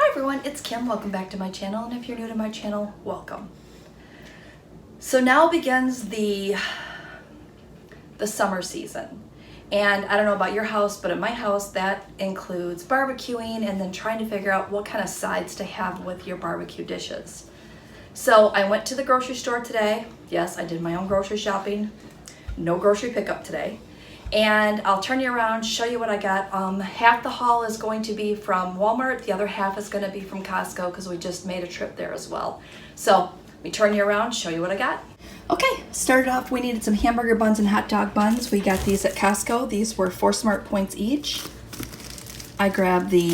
everyone, it's Kim. Welcome back to my channel, and if you're new to my channel, welcome. So now begins the summer season, and I don't know about your house, but in my house that includes barbecuing and then trying to figure out what kind of sides to have with your barbecue dishes. So I went to the grocery store today. Yes, I did my own grocery shopping. No grocery pickup today. And I'll turn you around, show you what I got. Half the haul is going to be from Walmart. The other half is going to be from Costco because we just made a trip there as well. So let me turn you around, show you what I got. Okay, started off, we needed some hamburger buns and hot dog buns. We got these at Costco. These were 4 SmartPoints each. I grabbed the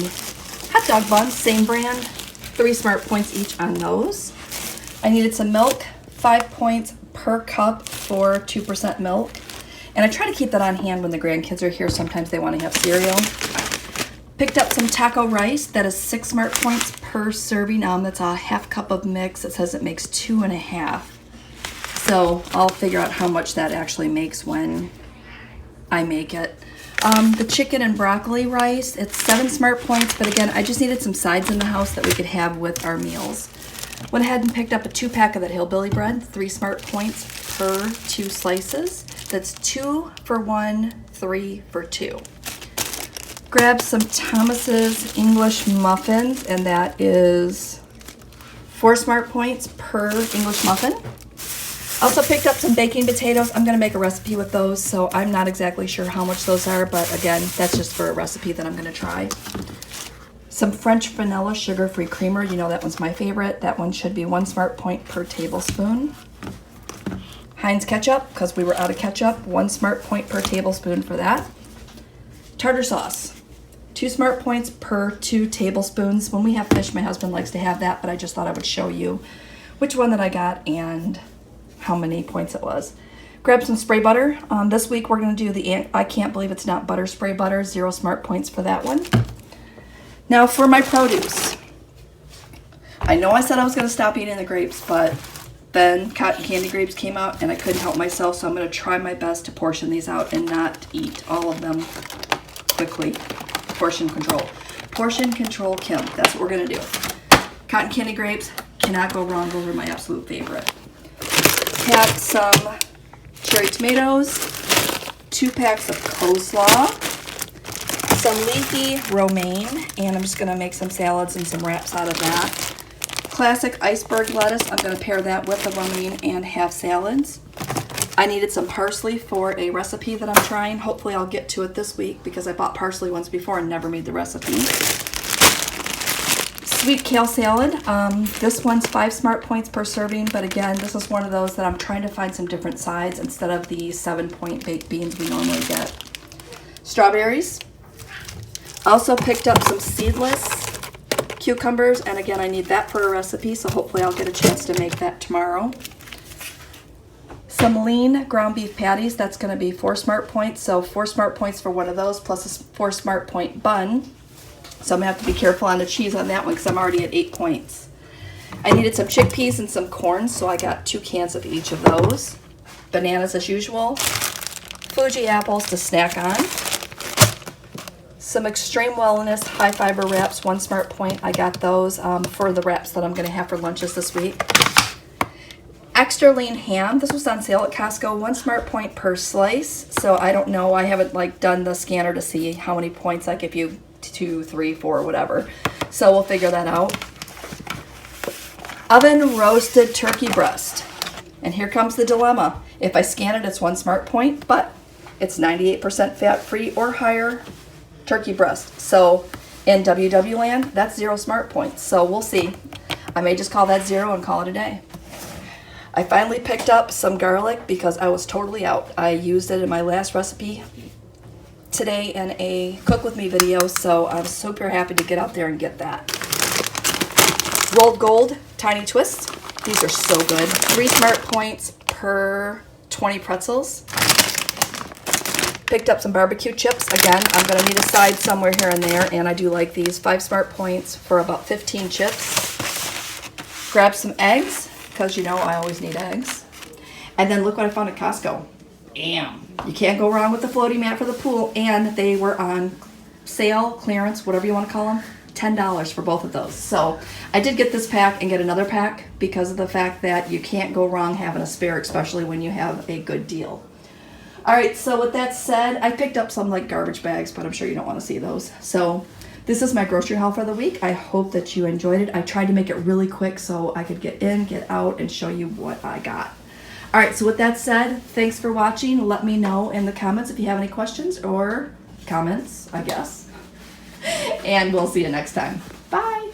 hot dog buns, same brand, 3 SmartPoints each on those. I needed some milk, 5 points per cup for 2% milk. And I try to keep that on hand when the grandkids are here. Sometimes they want to have cereal. Picked up some taco rice. That is 6 SmartPoints per serving. That's a half cup of mix. It says it makes 2.5. So I'll figure out how much that actually makes when I make it. The chicken and broccoli rice, it's 7 SmartPoints. But again, I just needed some sides in the house that we could have with our meals. Went ahead and picked up a 2-pack of that hillbilly bread. 3 SmartPoints per 2 slices. That's 2 for 1, 3 for 2. Grab some Thomas's English muffins, and that is 4 SmartPoints per English muffin. Also picked up some baking potatoes. I'm going to make a recipe with those, so I'm not exactly sure how much those are, but again, that's just for a recipe that I'm going to try. Some French vanilla sugar-free creamer. You know that one's my favorite. That one should be 1 SmartPoint per tablespoon. Heinz ketchup, because we were out of ketchup, 1 SmartPoint per tablespoon for that. Tartar sauce, 2 SmartPoints per 2 tablespoons. When we have fish, my husband likes to have that, but I just thought I would show you which one that I got and how many points it was. Grab some spray butter. This week we're going to do the I Can't Believe It's Not Butter spray butter, 0 SmartPoints for that one. Now for my produce. I know I said I was going to stop eating the grapes, but then cotton candy grapes came out and I couldn't help myself, so I'm going to try my best to portion these out and not eat all of them quickly. Portion control. Portion control, Kim. That's what we're going to do. Cotton candy grapes, cannot go wrong. Those are my absolute favorite. Have some cherry tomatoes, 2 packs of coleslaw, some leafy romaine, and I'm just going to make some salads and some wraps out of that. Classic iceberg lettuce. I'm going to pair that with the romaine and have salads. I needed some parsley for a recipe that I'm trying. Hopefully I'll get to it this week because I bought parsley once before and never made the recipe. Sweet kale salad. This one's 5 SmartPoints per serving, but again, this is one of those that I'm trying to find some different sides instead of the 7-point baked beans we normally get. Strawberries. Also picked up some seedless cucumbers, and again, I need that for a recipe, so hopefully I'll get a chance to make that tomorrow. Some lean ground beef patties. That's going to be 4 SmartPoints, so 4 SmartPoints for one of those, plus a 4 SmartPoint bun. So I'm going to have to be careful on the cheese on that one because I'm already at 8 points. I needed some chickpeas and some corn, so I got 2 cans of each of those. Bananas as usual. Fuji apples to snack on. Some Extreme Wellness high fiber wraps, 1 SmartPoint. I got those for the wraps that I'm going to have for lunches this week. Extra lean ham. This was on sale at Costco, 1 SmartPoint per slice. So I don't know. I haven't done the scanner to see how many points I give you, 2, 3, 4, whatever. So we'll figure that out. Oven roasted turkey breast. And here comes the dilemma. If I scan it, it's 1 SmartPoint, but it's 98% fat-free or higher turkey breast. So in WW land, that's 0 SmartPoints. So we'll see. I may just call that 0 and call it a day. I finally picked up some garlic because I was totally out. I used it in my last recipe today in a cook with me video, so I'm super happy to get out there and get that. Rolled Gold tiny twists. These are so good. 3 SmartPoints per 20 pretzels. Picked up some barbecue chips. Again, I'm going to need a side somewhere here and there, and I do like these. 5 SmartPoints for about 15 chips. Grab some eggs, because you know I always need eggs. And then look what I found at Costco. Bam! You can't go wrong with the floating mat for the pool, and they were on sale, clearance, whatever you want to call them. $10 for both of those. So I did get this pack and get another pack because of the fact that you can't go wrong having a spare, especially when you have a good deal. All right, so with that said, I picked up some like garbage bags, but I'm sure you don't want to see those. So this is my grocery haul for the week. I hope that you enjoyed it. I tried to make it really quick so I could get in, get out, and show you what I got. All right, so with that said, thanks for watching. Let me know in the comments if you have any questions or comments, I guess. And we'll see you next time. Bye.